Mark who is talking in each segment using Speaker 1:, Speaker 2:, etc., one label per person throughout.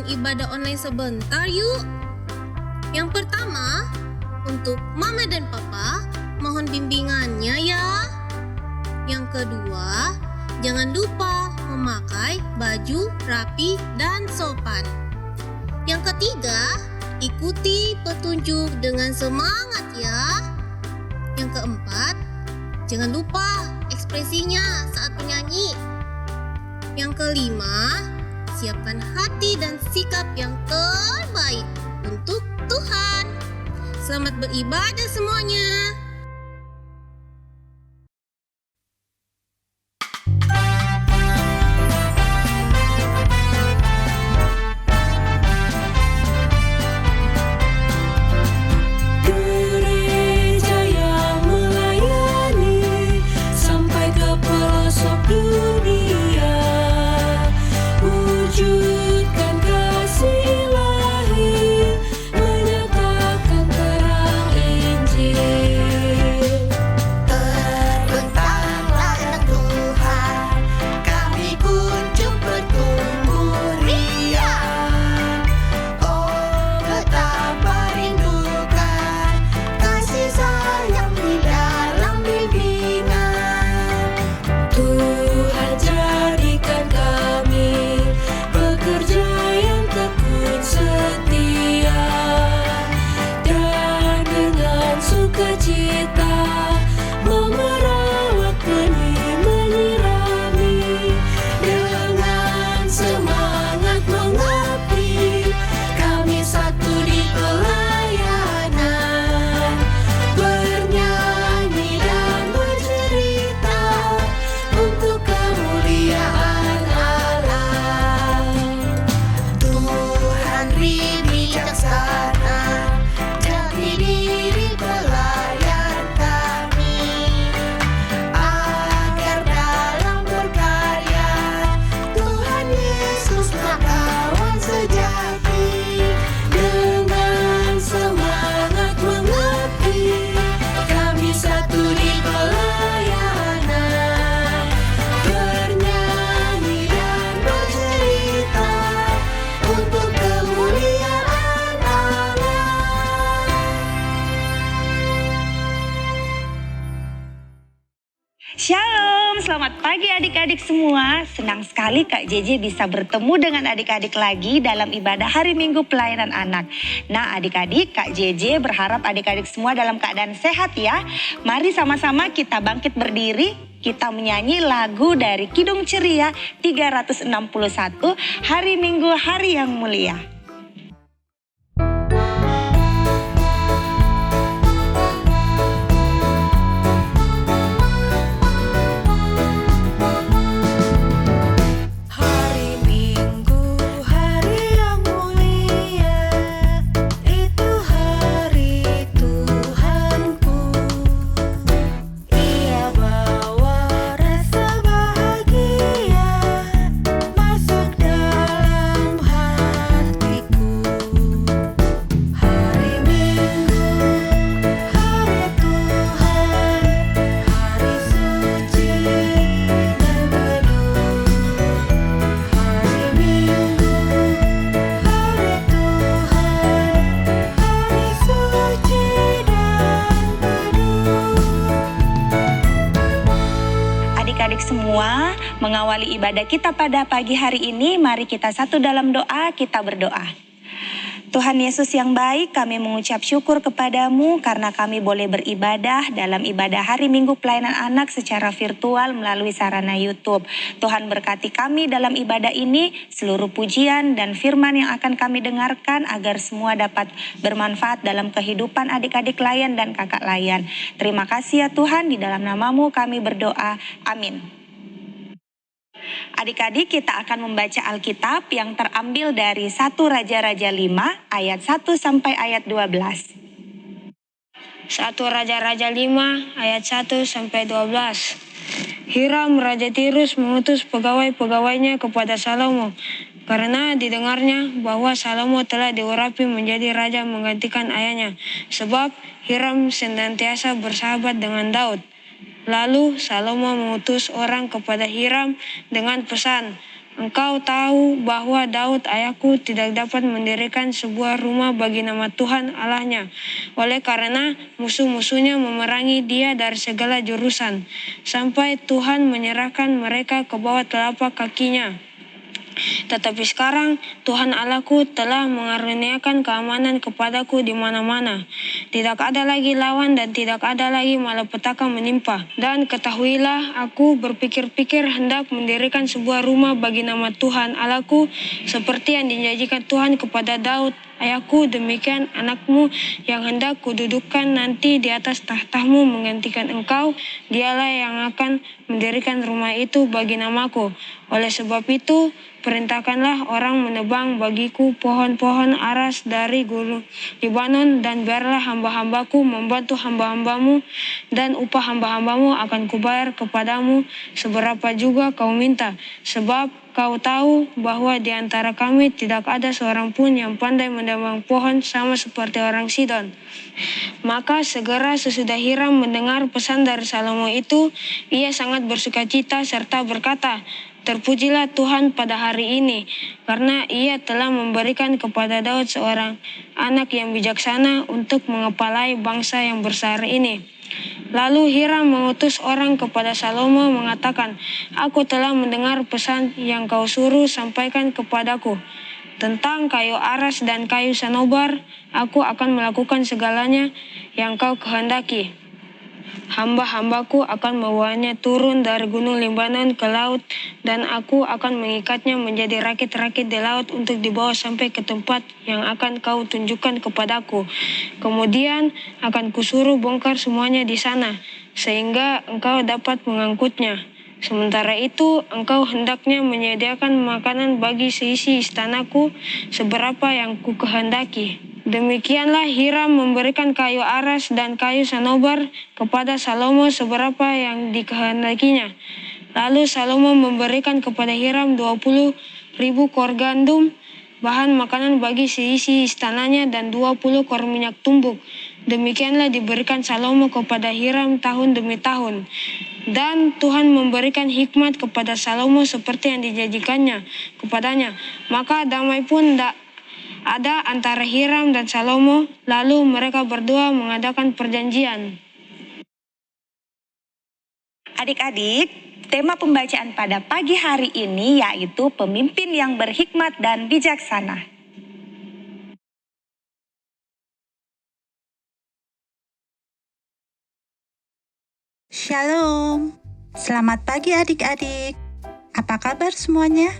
Speaker 1: dengan ibadah online sebentar yuk. Yang pertama, untuk Mama dan Papa, mohon bimbingannya ya. Yang kedua, jangan lupa memakai baju rapi dan sopan. Yang ketiga, ikuti petunjuk dengan semangat ya. Yang keempat, jangan lupa ekspresinya saat menyanyi. Yang kelima, siapkan hati dan sikap yang terbaik untuk Tuhan. Selamat beribadah semuanya.
Speaker 2: Shalom, selamat pagi adik-adik semua. Senang sekali Kak JJ bisa bertemu dengan adik-adik lagi dalam ibadah hari Minggu Pelayanan Anak. Nah adik-adik, Kak JJ berharap adik-adik semua dalam keadaan sehat ya. Mari sama-sama kita bangkit berdiri, kita menyanyi lagu dari Kidung Ceria 361, Hari Minggu Hari yang Mulia. Semua mengawali ibadah kita pada pagi hari ini, mari kita satu dalam doa, kita berdoa. Tuhan Yesus yang baik, kami mengucap syukur kepadamu karena kami boleh beribadah dalam ibadah hari Minggu Pelayanan Anak secara virtual melalui sarana YouTube. Tuhan berkati kami dalam ibadah ini, seluruh pujian dan firman yang akan kami dengarkan agar semua dapat bermanfaat dalam kehidupan adik-adik layan dan kakak layan. Terima kasih ya Tuhan, di dalam namamu kami berdoa. Amin. Adik-adik, kita akan membaca Alkitab yang terambil dari 1 Raja-Raja 5 ayat 1 sampai ayat 12.
Speaker 3: 1 Raja-Raja 5 ayat 1 sampai 12. Hiram Raja Tirus mengutus pegawai-pegawainya kepada Salomo karena didengarnya bahwa Salomo telah diurapi menjadi raja menggantikan ayahnya, sebab Hiram senantiasa bersahabat dengan Daud. Lalu Salomo mengutus orang kepada Hiram dengan pesan, Engkau tahu bahwa Daud ayahku tidak dapat mendirikan sebuah rumah bagi nama Tuhan Allahnya, oleh karena musuh-musuhnya memerangi dia dari segala jurusan, sampai Tuhan menyerahkan mereka ke bawah telapak kakinya. Tetapi sekarang Tuhan Allahku telah mengaruniakan keamanan kepadaku di mana-mana. Tidak ada lagi lawan dan tidak ada lagi malapetaka menimpa. Dan ketahuilah, aku berpikir-pikir hendak mendirikan sebuah rumah bagi nama Tuhan Allahku, seperti yang dijanjikan Tuhan kepada Daud ayahku. Demikian anakmu yang hendak kududukan nanti di atas tahtamu menggantikan engkau, dialah yang akan mendirikan rumah itu bagi namaku. Oleh sebab itu, perintahkanlah orang menebang bagiku pohon-pohon aras dari gunung Libanon, dan biarlah hamba-hambaku membantu hamba-hambamu, dan upah hamba-hambamu akan kubayar kepadamu seberapa juga kau minta. Sebab kau tahu bahwa di antara kami tidak ada seorang pun yang pandai menebang pohon sama seperti orang Sidon. Maka segera sesudah Hiram mendengar pesan dari Salomo itu, ia sangat bersukacita serta berkata, "Terpujilah Tuhan pada hari ini, karena ia telah memberikan kepada Daud seorang anak yang bijaksana untuk mengepalai bangsa yang besar ini." Lalu Hiram mengutus orang kepada Salomo mengatakan, "Aku telah mendengar pesan yang kau suruh sampaikan kepadaku. Tentang kayu aras dan kayu sanobar, aku akan melakukan segalanya yang kau kehendaki. Hamba-hambaku akan membawanya turun dari gunung Libanon ke laut, dan aku akan mengikatnya menjadi rakit-rakit di laut untuk dibawa sampai ke tempat yang akan kau tunjukkan kepadaku. Kemudian akan kusuruh bongkar semuanya di sana, sehingga engkau dapat mengangkutnya. Sementara itu, engkau hendaknya menyediakan makanan bagi seisi istanaku seberapa yang ku kehendaki." Demikianlah Hiram memberikan kayu aras dan kayu sanobar kepada Salomo seberapa yang dikehendakinya. Lalu Salomo memberikan kepada Hiram 20.000 kor gandum, bahan makanan bagi seisi istananya, dan 20 kor minyak tumbuk. Demikianlah diberikan Salomo kepada Hiram tahun demi tahun. Dan Tuhan memberikan hikmat kepada Salomo seperti yang dijanjikannya kepadanya. Maka damai pun ada antara Hiram dan Salomo. Lalu mereka berdua mengadakan perjanjian.
Speaker 2: Adik-adik, tema pembacaan pada pagi hari ini yaitu pemimpin yang berhikmat dan bijaksana.
Speaker 4: Shalom, selamat pagi adik-adik. Apa kabar semuanya?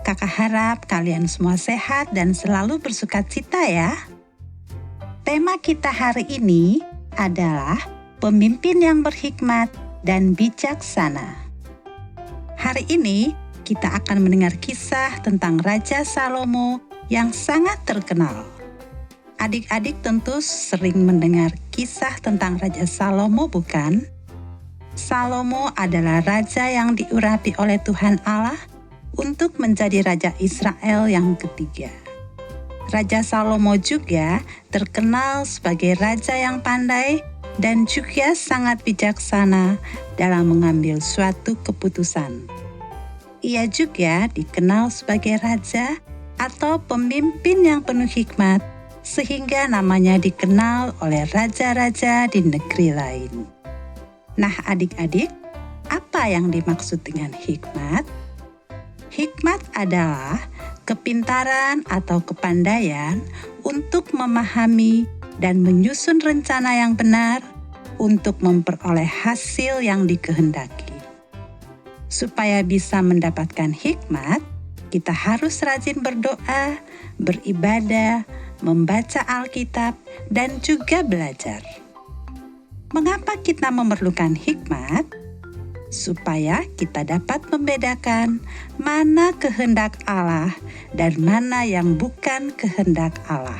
Speaker 4: Kakak harap kalian semua sehat dan selalu bersukacita ya. Tema kita hari ini adalah pemimpin yang berhikmat dan bijaksana. Hari ini kita akan mendengar kisah tentang Raja Salomo yang sangat terkenal. Adik-adik tentu sering mendengar kisah tentang Raja Salomo, bukan? Salomo adalah raja yang diurapi oleh Tuhan Allah untuk menjadi Raja Israel yang ketiga. Raja Salomo juga terkenal sebagai raja yang pandai dan juga sangat bijaksana dalam mengambil suatu keputusan. Ia juga dikenal sebagai raja atau pemimpin yang penuh hikmat, sehingga namanya dikenal oleh raja-raja di negeri lain. Nah adik-adik, apa yang dimaksud dengan hikmat? Hikmat adalah kepintaran atau kepandaian untuk memahami dan menyusun rencana yang benar untuk memperoleh hasil yang dikehendaki. Supaya bisa mendapatkan hikmat, kita harus rajin berdoa, beribadah, membaca Alkitab, dan juga belajar. Mengapa kita memerlukan hikmat? Supaya kita dapat membedakan mana kehendak Allah dan mana yang bukan kehendak Allah.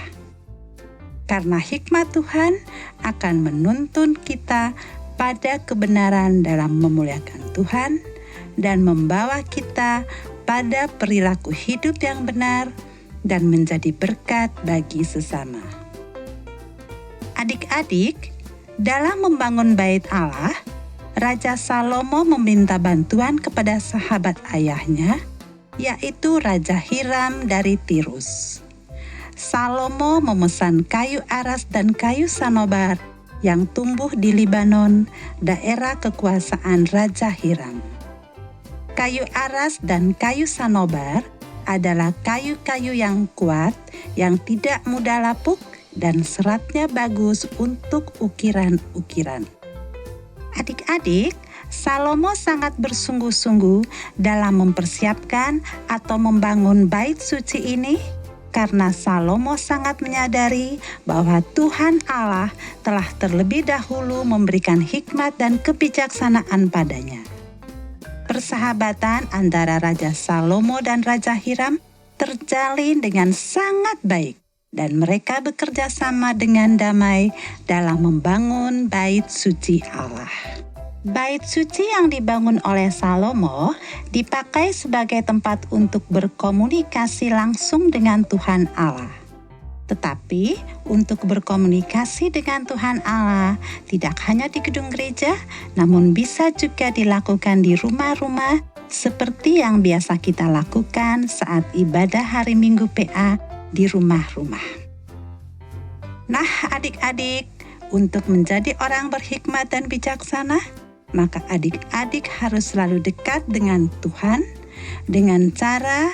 Speaker 4: Karena hikmat Tuhan akan menuntun kita pada kebenaran dalam memuliakan Tuhan dan membawa kita pada perilaku hidup yang benar dan menjadi berkat bagi sesama. Adik-adik, dalam membangun bait Allah, Raja Salomo meminta bantuan kepada sahabat ayahnya, yaitu Raja Hiram dari Tirus. Salomo memesan kayu aras dan kayu sanobar yang tumbuh di Libanon, daerah kekuasaan Raja Hiram. Kayu aras dan kayu sanobar adalah kayu-kayu yang kuat, yang tidak mudah lapuk, dan seratnya bagus untuk ukiran-ukiran. Adik-adik, Salomo sangat bersungguh-sungguh dalam mempersiapkan atau membangun bait suci ini, karena Salomo sangat menyadari bahwa Tuhan Allah telah terlebih dahulu memberikan hikmat dan kebijaksanaan padanya. Persahabatan antara Raja Salomo dan Raja Hiram terjalin dengan sangat baik, dan mereka bekerja sama dengan damai dalam membangun bait suci Allah. Bait suci yang dibangun oleh Salomo dipakai sebagai tempat untuk berkomunikasi langsung dengan Tuhan Allah. Tetapi untuk berkomunikasi dengan Tuhan Allah tidak hanya di gedung gereja, namun bisa juga dilakukan di rumah-rumah seperti yang biasa kita lakukan saat ibadah hari Minggu PA di rumah-rumah. Nah, adik-adik, untuk menjadi orang berhikmat dan bijaksana, maka adik-adik harus selalu dekat dengan Tuhan dengan cara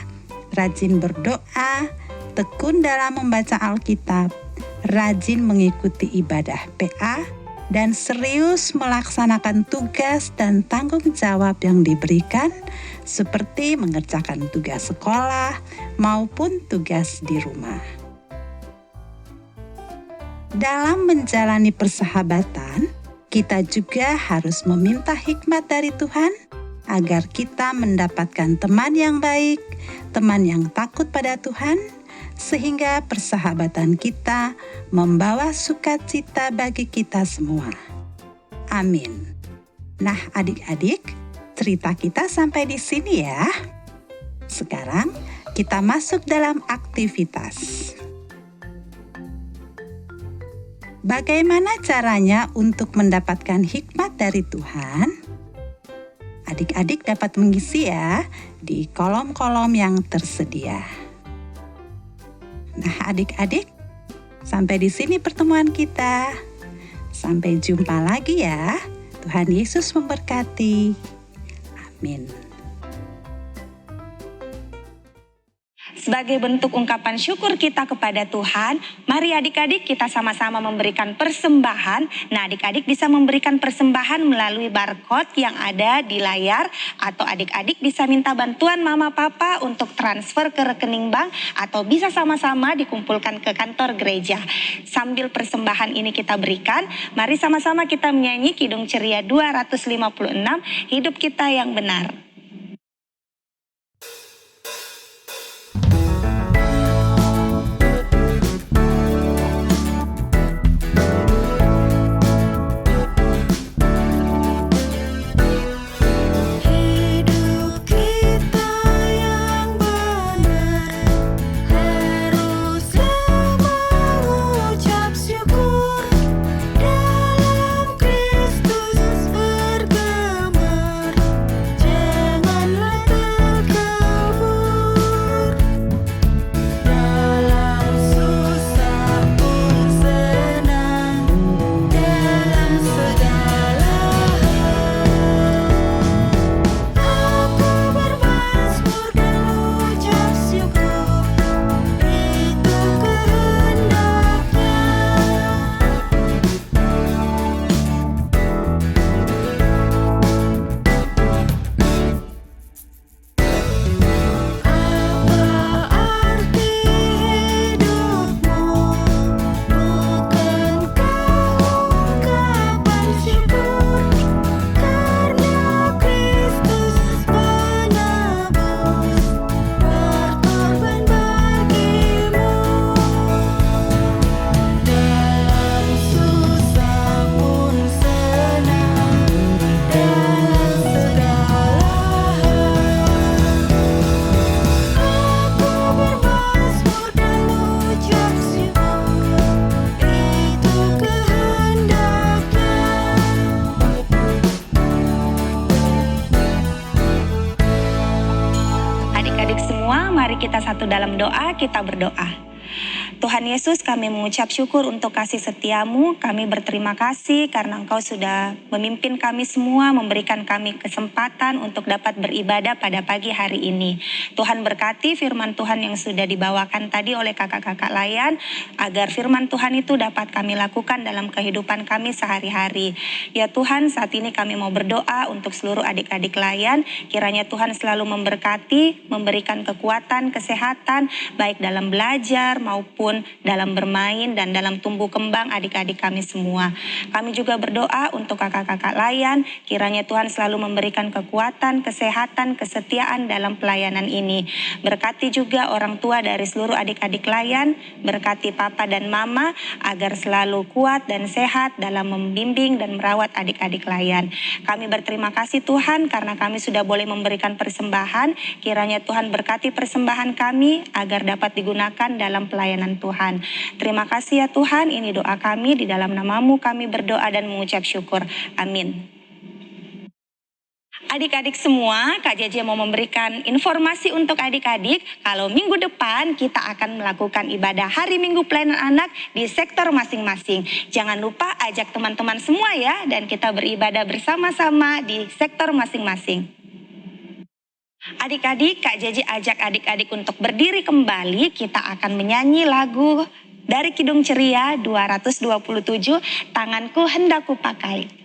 Speaker 4: rajin berdoa, tekun dalam membaca Alkitab, rajin mengikuti ibadah PA, dan serius melaksanakan tugas dan tanggung jawab yang diberikan, seperti mengerjakan tugas sekolah maupun tugas di rumah. Dalam menjalani persahabatan, kita juga harus meminta hikmat dari Tuhan agar kita mendapatkan teman yang baik, teman yang takut pada Tuhan, sehingga persahabatan kita membawa sukacita bagi kita semua. Amin. Nah, adik-adik, cerita kita sampai di sini ya. Sekarang kita masuk dalam aktivitas. Bagaimana caranya untuk mendapatkan hikmat dari Tuhan? Adik-adik dapat mengisi ya di kolom-kolom yang tersedia. Nah, adik-adik, sampai di sini pertemuan kita. Sampai jumpa lagi ya. Tuhan Yesus memberkati. Amin.
Speaker 2: Sebagai bentuk ungkapan syukur kita kepada Tuhan, mari adik-adik kita sama-sama memberikan persembahan. Nah, adik-adik bisa memberikan persembahan melalui barcode yang ada di layar, atau adik-adik bisa minta bantuan mama papa untuk transfer ke rekening bank, atau bisa sama-sama dikumpulkan ke kantor gereja. Sambil persembahan ini kita berikan, mari sama-sama kita menyanyi Kidung Ceria 256, Hidup Kita Yang Benar.
Speaker 5: Dalam Kristus bergemar.
Speaker 2: kita satu dalam doa, kita berdoa. Tuhan Yesus, kami mengucap syukur untuk kasih setiamu. Kami berterima kasih karena Engkau sudah memimpin kami semua, memberikan kami kesempatan untuk dapat beribadah pada pagi hari ini. Tuhan berkati firman Tuhan yang sudah dibawakan tadi oleh kakak-kakak layan, agar firman Tuhan itu dapat kami lakukan dalam kehidupan kami sehari-hari. Ya Tuhan, saat ini kami mau berdoa untuk seluruh adik-adik layan, kiranya Tuhan selalu memberkati, memberikan kekuatan, kesehatan, baik dalam belajar maupun dalam bermain dan dalam tumbuh kembang adik-adik kami semua. Kami juga berdoa untuk kakak-kakak layan, kiranya Tuhan selalu memberikan kekuatan, kesehatan, kesetiaan dalam pelayanan ini. Berkati juga orang tua dari seluruh adik-adik layan, berkati papa dan mama agar selalu kuat dan sehat dalam membimbing dan merawat adik-adik layan. Kami berterima kasih Tuhan karena kami sudah boleh memberikan persembahan. Kiranya Tuhan berkati persembahan kami agar dapat digunakan dalam pelayanan Tuhan. Terima kasih ya Tuhan, ini doa kami, di dalam nama-Mu kami berdoa dan mengucap syukur. Amin. Adik-adik semua, Kak Jeje mau memberikan informasi untuk adik-adik kalau minggu depan kita akan melakukan ibadah hari Minggu Pelayanan Anak di sektor masing-masing. Jangan lupa ajak teman-teman semua ya, dan kita beribadah bersama-sama di sektor masing-masing. Adik-adik, Kak Jeje ajak adik-adik untuk berdiri kembali. Kita akan menyanyi lagu dari Kidung Ceria 227, Tanganku Hendak Kupakai.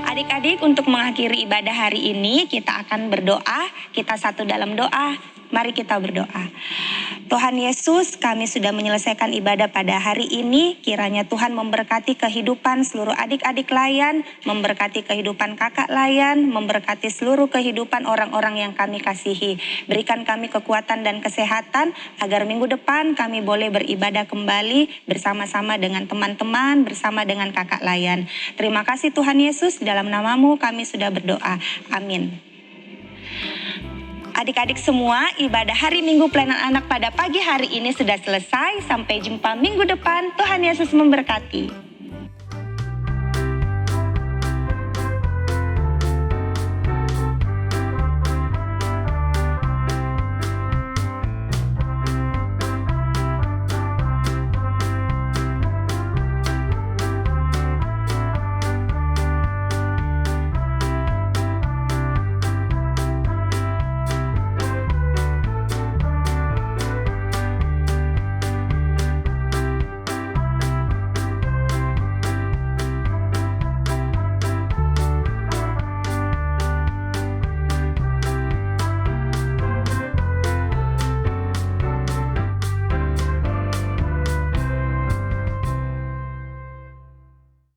Speaker 2: Adik-adik, untuk mengakhiri ibadah hari ini kita akan berdoa, kita satu dalam doa. Mari kita berdoa. Tuhan Yesus, kami sudah menyelesaikan ibadah pada hari ini. Kiranya Tuhan memberkati kehidupan seluruh adik-adik layan, memberkati kehidupan kakak layan, memberkati seluruh kehidupan orang-orang yang kami kasihi. Berikan kami kekuatan dan kesehatan agar minggu depan kami boleh beribadah kembali bersama-sama dengan teman-teman, bersama dengan kakak layan. Terima kasih Tuhan Yesus, dalam nama-Mu kami sudah berdoa. Amin. Adik-adik semua, ibadah hari Minggu Pelayanan Anak pada pagi hari ini sudah selesai. Sampai jumpa minggu depan. Tuhan Yesus memberkati.